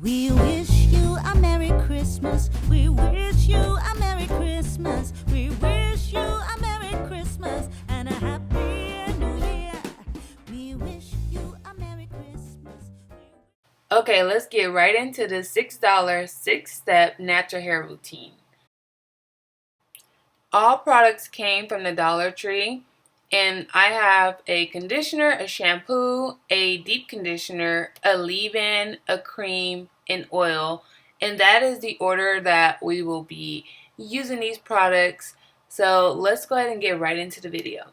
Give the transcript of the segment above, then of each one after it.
We wish you a Merry Christmas. We wish you a Merry Christmas. We wish you a Merry Christmas and a Happy New Year. We wish you a Merry Christmas. Okay, let's get right into the $6 6-step natural hair routine. All products came from the Dollar Tree, and I have a conditioner, a shampoo, a deep conditioner, a leave-in, a cream, and oil. And that is the order that we will be using these products. So let's go ahead and get right into the video.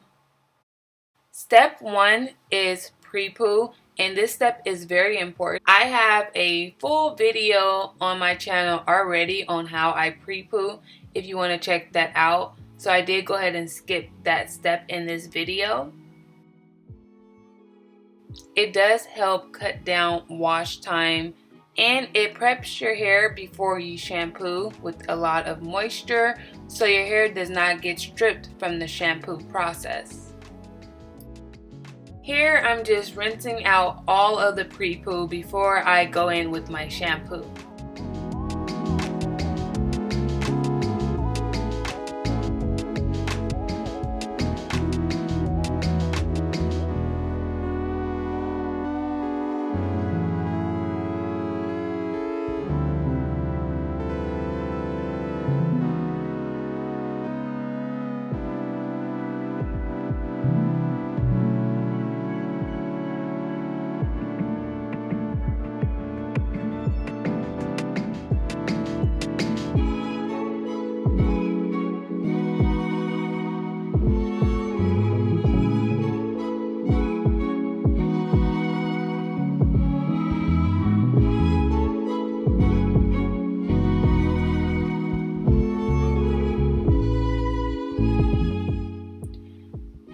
Step 1 is PREPOO, and this step is very important. I have a full video on my channel already on how I PREPOO if you want to check that out. So I did go ahead and skip that step in this video. It does help cut down wash time, and it preps your hair before you shampoo with a lot of moisture so your hair does not get stripped from the shampoo process. Here I'm just rinsing out all of the PREPOO before I go in with my shampoo.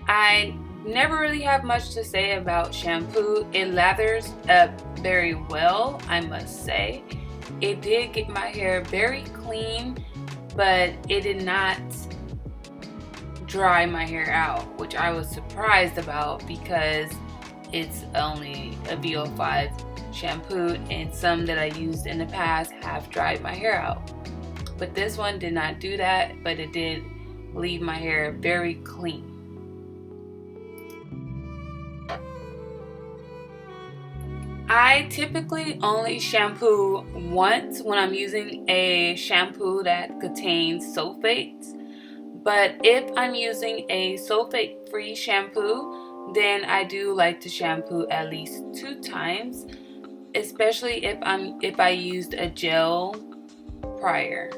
I never really have much to say about shampoo. It lathers up very well, I must say. It did get my hair very clean, but it did not dry my hair out, which I was surprised about because it's only a VO5 shampoo, and some that I used in the past have dried my hair out. But this one did not do that, but it did leave my hair very clean. I typically only shampoo once when I'm using a shampoo that contains sulfates. But if I'm using a sulfate-free shampoo, then I do like to shampoo at least 2 times, especially if I used a gel prior.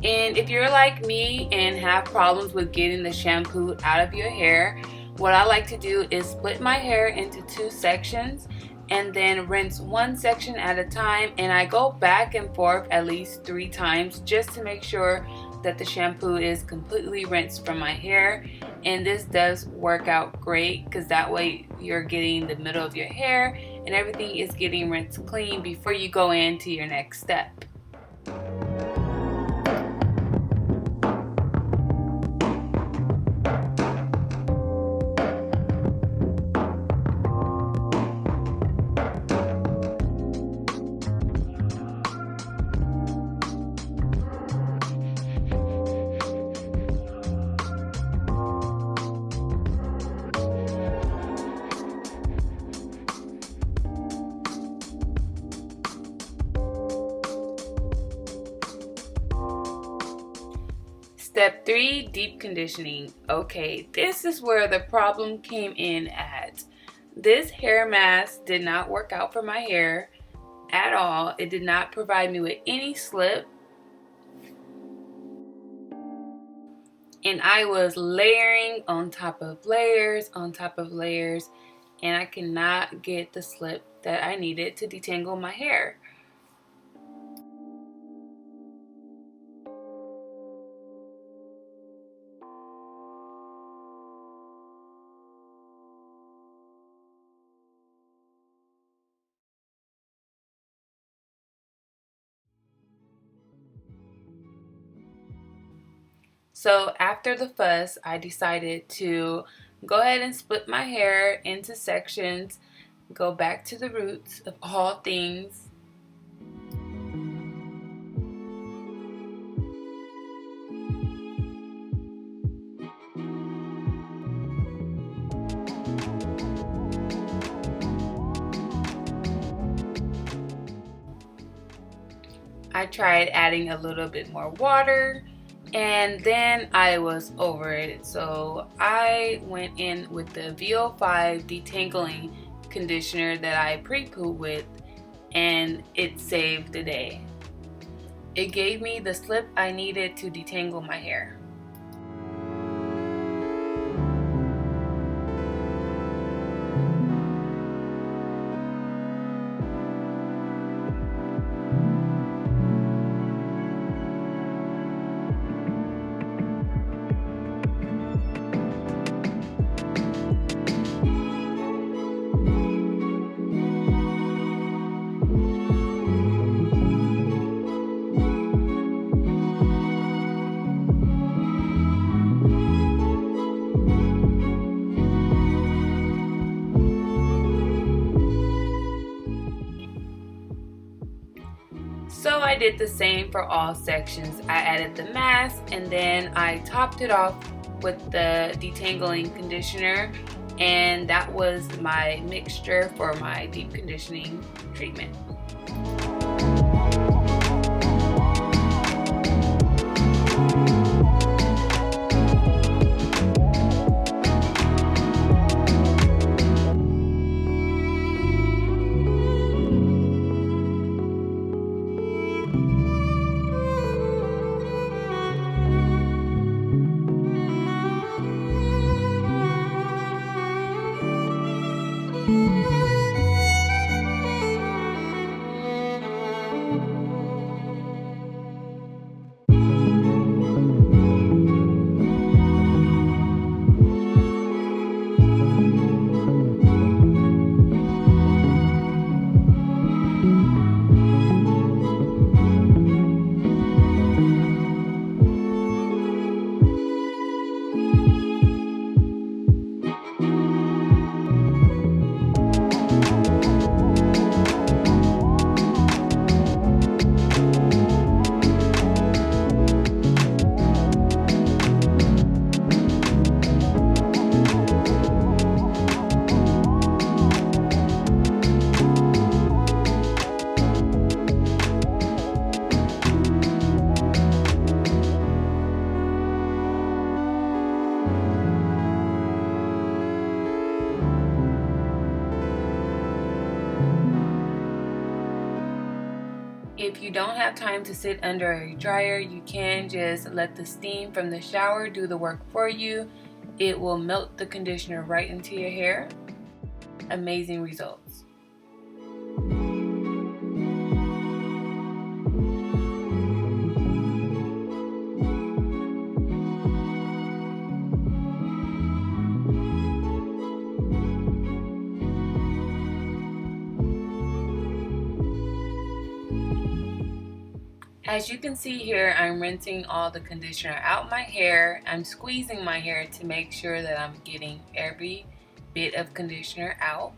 And if you're like me and have problems with getting the shampoo out of your hair, what I like to do is split my hair into 2 sections and then rinse one section at a time, and I go back and forth at least 3 times just to make sure that the shampoo is completely rinsed from my hair. And this does work out great because that way you're getting the middle of your hair and everything is getting rinsed clean before you go into your next step. Step 3, deep conditioning. Okay, this is where the problem came in at. This hair mask did not work out for my hair at all. It did not provide me with any slip. And I was layering on top of layers on top of layers, and I cannot get the slip that I needed to detangle my hair. So after the fuss, I decided to go ahead and split my hair into sections, go back to the roots of all things. I tried adding a little bit more water, and then I was over it. So I went in with the VO5 detangling conditioner that I pre-poo with, and it saved the day. It gave me the slip I needed to detangle my hair. So I did the same for all sections. I added the mask and then I topped it off with the detangling conditioner, and that was my mixture for my deep conditioning treatment. If you don't have time to sit under a dryer, you can just let the steam from the shower do the work for you. It will melt the conditioner right into your hair. Amazing results. As you can see here, I'm rinsing all the conditioner out my hair. I'm squeezing my hair to make sure that I'm getting every bit of conditioner out.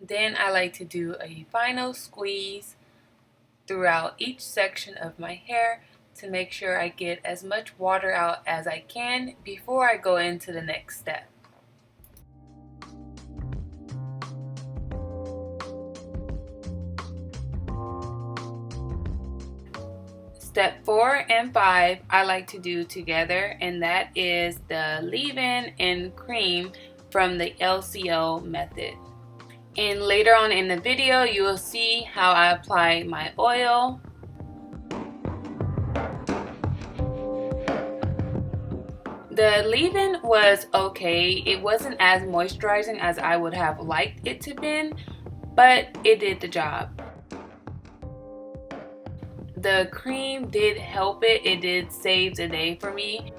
Then I like to do a final squeeze throughout each section of my hair to make sure I get as much water out as I can before I go into the next step. Step 4 and 5 I like to do together, and that is the leave-in and cream from the LCO method. And later on in the video, you will see how I apply my oil. The leave-in was okay. It wasn't as moisturizing as I would have liked it to been, but it did the job. The cream did help it. It did save the day for me.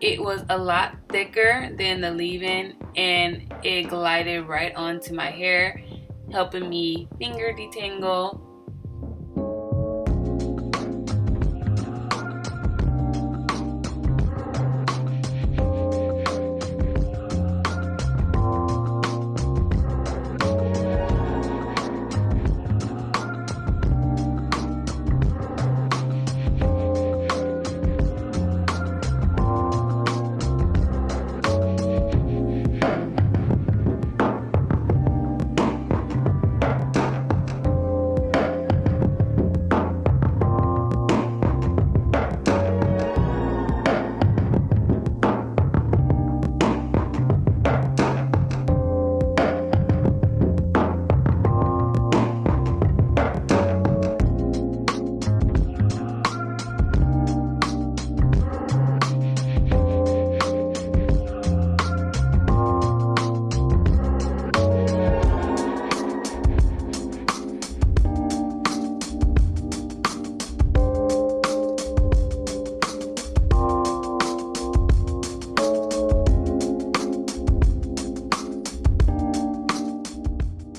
It was a lot thicker than the leave-in and it glided right onto my hair, helping me finger detangle.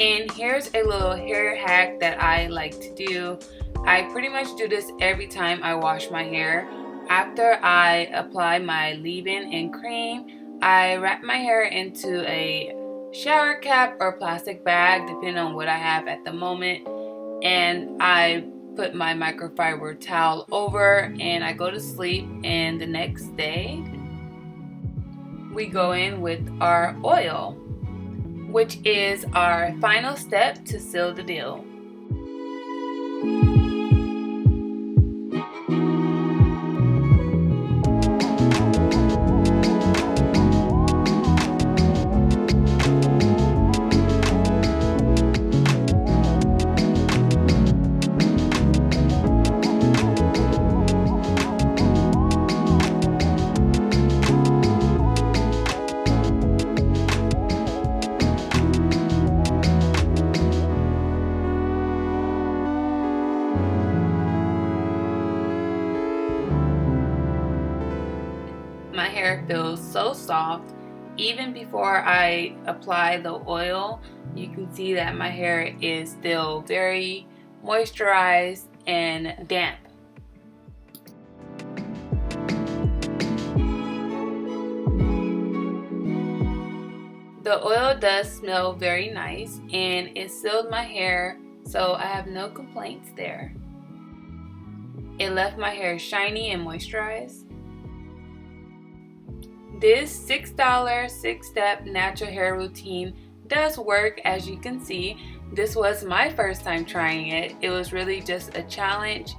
And here's a little hair hack that I like to do. I pretty much do this every time I wash my hair. After I apply my leave-in and cream, I wrap my hair into a shower cap or plastic bag, depending on what I have at the moment. And I put my microfiber towel over and I go to sleep, and the next day we go in with our oil, which is our final step to seal the deal. My hair feels so soft. Even before I apply the oil, you can see that my hair is still very moisturized and damp. The oil does smell very nice and it sealed my hair, so I have no complaints there. It left my hair shiny and moisturized. This $6 6-step natural hair routine does work, as you can see. This was my first time trying it. It was really just a challenge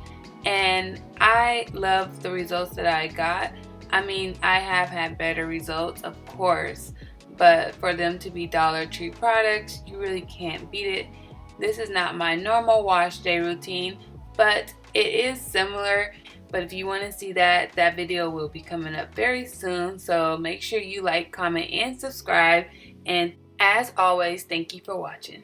and I love the results that I got. I mean, I have had better results, of course, but for them to be Dollar Tree products, you really can't beat it. This is not my normal wash day routine, but it is similar. But if you want to see that video will be coming up very soon. So make sure you like, comment, and subscribe. And as always, thank you for watching.